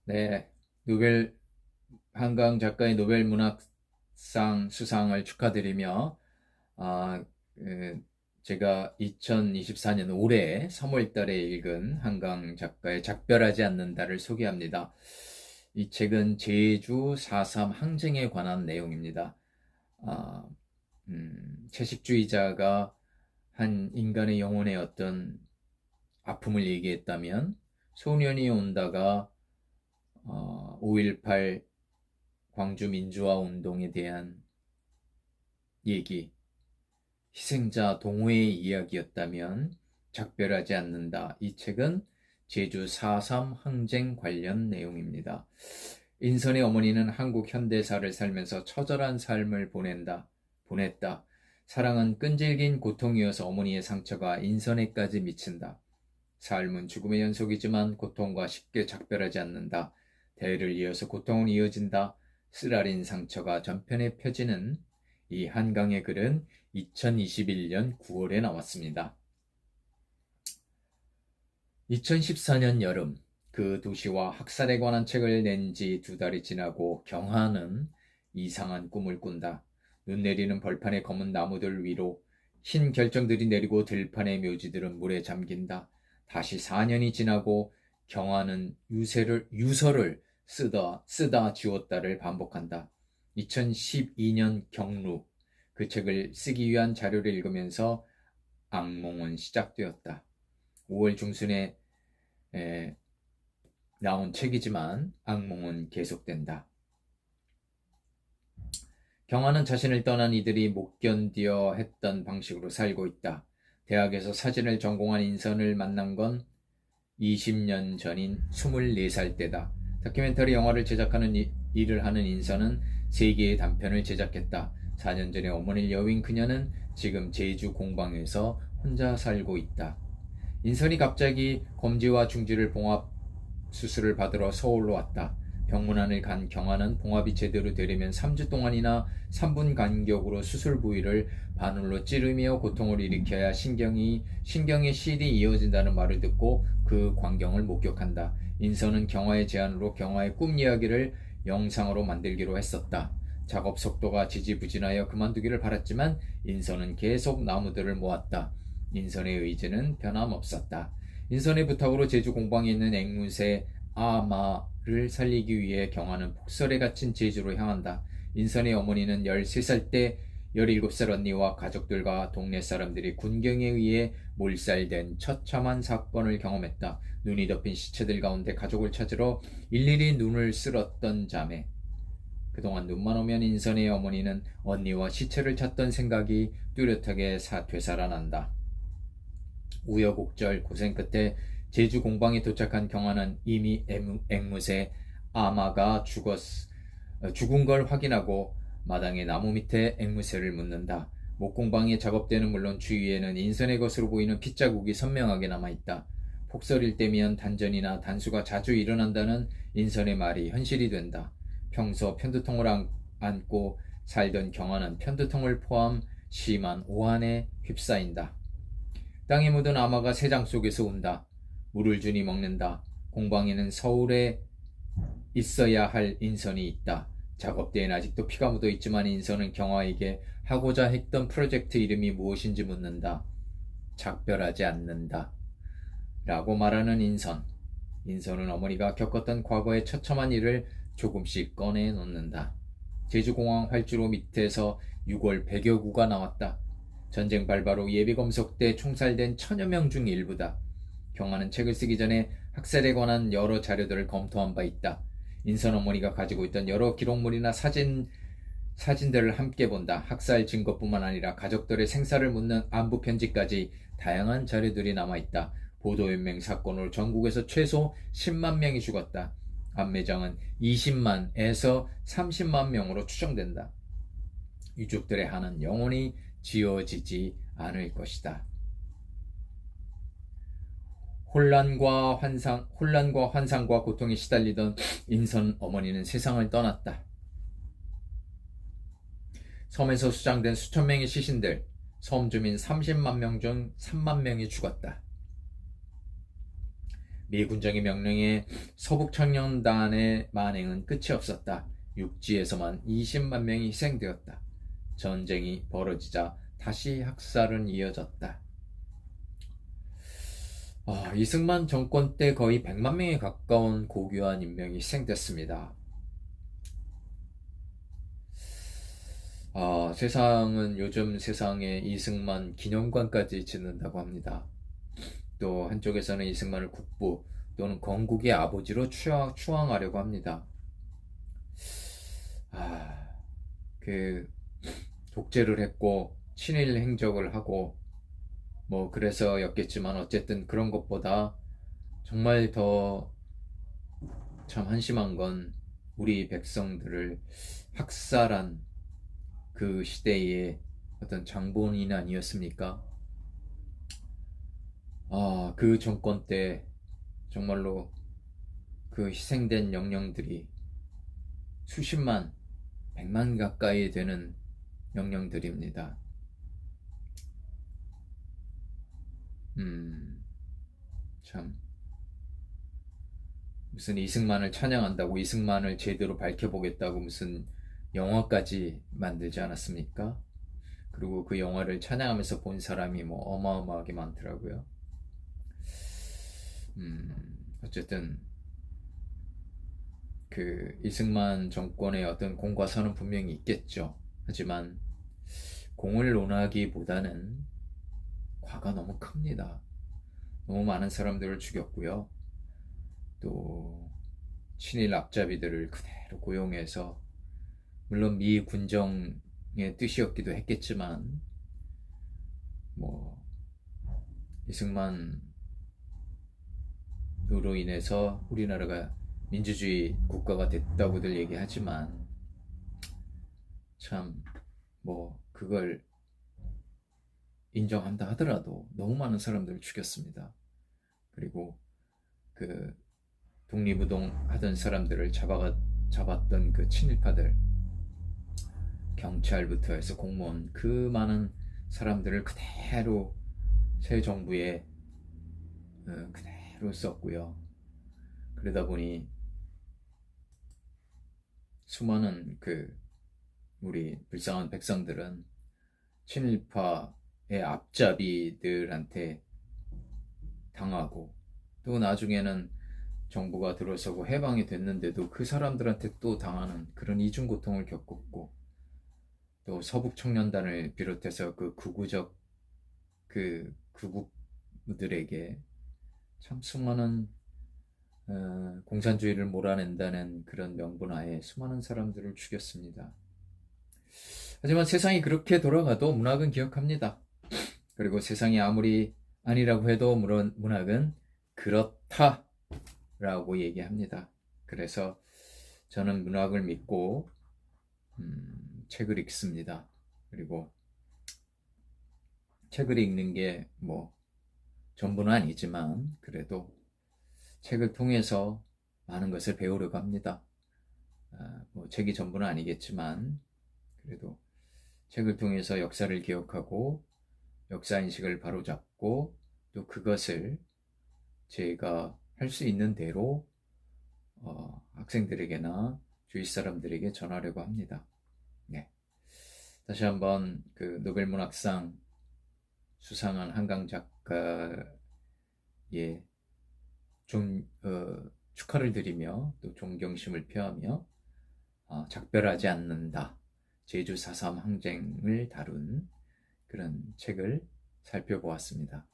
네, 노벨 한강 작가의 노벨 문학상 수상을 축하드리며 아, 그, 제가 2024년 올해 3월 달에 읽은 한강 작가의 작별하지 않는다를 소개합니다. 이 책은 제주 4.3 항쟁에 관한 내용입니다. 아, 채식주의자가 한 인간의 영혼의 어떤 아픔을 얘기했다면 소년이 온다가 5.18 광주 민주화 운동에 대한 얘기, 희생자 동호회의 이야기였다면 작별하지 않는다. 이 책은 제주 4.3 항쟁 관련 내용입니다. 인선의 어머니는 한국 현대사를 살면서 처절한 삶을 보냈다. 사랑은 끈질긴 고통이어서 어머니의 상처가 인선에까지 미친다. 삶은 죽음의 연속이지만 고통과 쉽게 작별하지 않는다. 대를 이어서 고통은 이어진다. 쓰라린 상처가 전편에 펴지는 이 한강의 글은 2021년 9월에 나왔습니다. 2014년 여름, 그 도시와 학살에 관한 책을 낸 지 2달이 지나고 경하는 이상한 꿈을 꾼다. 눈 내리는 벌판의 검은 나무들 위로 흰 결정들이 내리고 들판의 묘지들은 물에 잠긴다. 다시 4년이 지나고 경하는 유서를 쓰다 지웠다를 반복한다. 2012년 경루, 그 책을 쓰기 위한 자료를 읽으면서 악몽은 시작되었다. 5월 중순에 나온 책이지만 악몽은 계속된다. 경아는 자신을 떠난 이들이 못 견디어 했던 방식으로 살고 있다. 대학에서 사진을 전공한 인선을 만난 건 20년 전인 24살 때다. 다큐멘터리 영화를 제작하는 일을 하는 인선은 3개의 단편을 제작했다. 4년 전에 어머니를 여윈 그녀는 지금 제주 공방에서 혼자 살고 있다. 인선이 갑자기 검지와 중지를 봉합 수술을 받으러 서울로 왔다. 병문안을 간 경아는 봉합이 제대로 되려면 3주 동안이나 3분 간격으로 수술 부위를 바늘로 찌르며 고통을 일으켜야 신경의 실이 이어진다는 말을 듣고 그 광경을 목격한다. 인선은 경아의 제안으로 경아의 꿈 이야기를 영상으로 만들기로 했었다. 작업 속도가 지지부진하여 그만두기를 바랐지만 인선은 계속 나무들을 모았다. 인선의 의지는 변함없었다. 인선의 부탁으로 제주 공방에 있는 앵무새 아마를 살리기 위해 경아는 폭설에 갇힌 제주로 향한다. 인선의 어머니는 13살 때 17살 언니와 가족들과 동네 사람들이 군경에 의해 몰살된 처참한 사건을 경험했다. 눈이 덮인 시체들 가운데 가족을 찾으러 일일이 눈을 쓸었던 자매. 그동안 눈만 오면 인선의 어머니는 언니와 시체를 찾던 생각이 뚜렷하게 되살아난다. 우여곡절 고생 끝에 제주 공방에 도착한 경아는 이미 앵무새 아마가 죽은 걸 확인하고 마당의 나무 밑에 앵무새를 묻는다. 목공방의 작업대는 물론 주위에는 인선의 것으로 보이는 핏자국이 선명하게 남아있다. 폭설일 때면 단전이나 단수가 자주 일어난다는 인선의 말이 현실이 된다. 평소 편두통을 안고 살던 경아는 편두통을 포함 심한 오한에 휩싸인다. 땅에 묻은 아마가 새장 속에서 운다. 물을 주니 먹는다. 공방에는 서울에 있어야 할 인선이 있다. 작업대엔 아직도 피가 묻어 있지만 인선은 경아에게 하고자 했던 프로젝트 이름이 무엇인지 묻는다. 작별하지 않는다. 라고 말하는 인선. 인선은 어머니가 겪었던 과거의 처참한 일을 조금씩 꺼내 놓는다. 제주공항 활주로 밑에서 6월 100여 구가 나왔다. 전쟁 발바로 예비검속대 총살된 1000여 명 중 일부다. 경아는 책을 쓰기 전에 학살에 관한 여러 자료들을 검토한 바 있다. 인선 어머니가 가지고 있던 여러 기록물이나 사진들을 함께 본다. 학살 증거뿐만 아니라 가족들의 생사를 묻는 안부 편지까지 다양한 자료들이 남아있다. 보도연맹 사건으로 전국에서 최소 10만 명이 죽었다. 안매장은 20만에서 30만 명으로 추정된다. 유족들의 한은 영원히 지워지지 않을 것이다. 혼란과 환상과 고통에 시달리던 인선 어머니는 세상을 떠났다. 섬에서 수장된 수천 명의 시신들, 섬 주민 30만 명 중 3만 명이 죽었다. 미 군정의 명령에 서북청년단의 만행은 끝이 없었다. 육지에서만 20만 명이 희생되었다. 전쟁이 벌어지자 다시 학살은 이어졌다. 이승만 정권 때 거의 100만 명에 가까운 고귀한 인명이 희생됐습니다. 세상은 요즘 세상에 이승만 기념관까지 짓는다고 합니다. 또 한쪽에서는 이승만을 국부 또는 건국의 아버지로 추앙하려고 합니다. 그 독재를 했고 친일 행적을 하고 뭐 그래서였겠지만 어쨌든 그런 것보다 정말 더 참 한심한 건 우리 백성들을 학살한 그 시대의 어떤 장본인 아니었습니까? 그 정권 때 정말로 그 희생된 영령들이 수십만, 100만 가까이 되는 영령들입니다. 참 무슨 이승만을 찬양한다고 이승만을 제대로 밝혀보겠다고 무슨 영화까지 만들지 않았습니까? 그리고 그 영화를 찬양하면서 본 사람이 뭐 어마어마하게 많더라고요. 어쨌든 그 이승만 정권의 어떤 공과 사는 분명히 있겠죠. 하지만 공을 논하기보다는 과가 너무 큽니다. 너무 많은 사람들을 죽였고요. 또 친일 앞잡이들을 그대로 고용해서 물론 미 군정의 뜻이었기도 했겠지만 뭐 이승만으로 인해서 우리나라가 민주주의 국가가 됐다고들 얘기하지만 참 뭐 그걸 인정한다 하더라도 너무 많은 사람들을 죽였습니다. 그리고 그 독립운동 하던 사람들을 잡았던 그 친일파들, 경찰부터 해서 공무원, 그 많은 사람들을 그대로 새 정부에 그대로 썼고요. 그러다 보니 수많은 그 우리 불쌍한 백성들은 친일파의 앞잡이들한테 당하고 또 나중에는 정부가 들어서고 해방이 됐는데도 그 사람들한테 또 당하는 그런 이중 고통을 겪었고 또 서북청년단을 비롯해서 그 극우적 그 극우들에게 참 수많은 공산주의를 몰아낸다는 그런 명분하에 수많은 사람들을 죽였습니다. 하지만 세상이 그렇게 돌아가도 문학은 기억합니다. 그리고 세상이 아무리 아니라고 해도 문학은 그렇다라고 얘기합니다. 그래서 저는 문학을 믿고 책을 읽습니다. 그리고 책을 읽는 게 뭐 전부는 아니지만 그래도 책을 통해서 많은 것을 배우려고 합니다. 뭐 책이 전부는 아니겠지만 그래도 책을 통해서 역사를 기억하고 역사인식을 바로잡고 또 그것을 제가 할 수 있는 대로 학생들에게나 주위 사람들에게 전하려고 합니다. 네. 다시 한번 그 노벨문학상 수상한 한강 작가의 축하를 드리며 또 존경심을 표하며 작별하지 않는다. 제주 4.3 항쟁을 다룬 그런 책을 살펴보았습니다.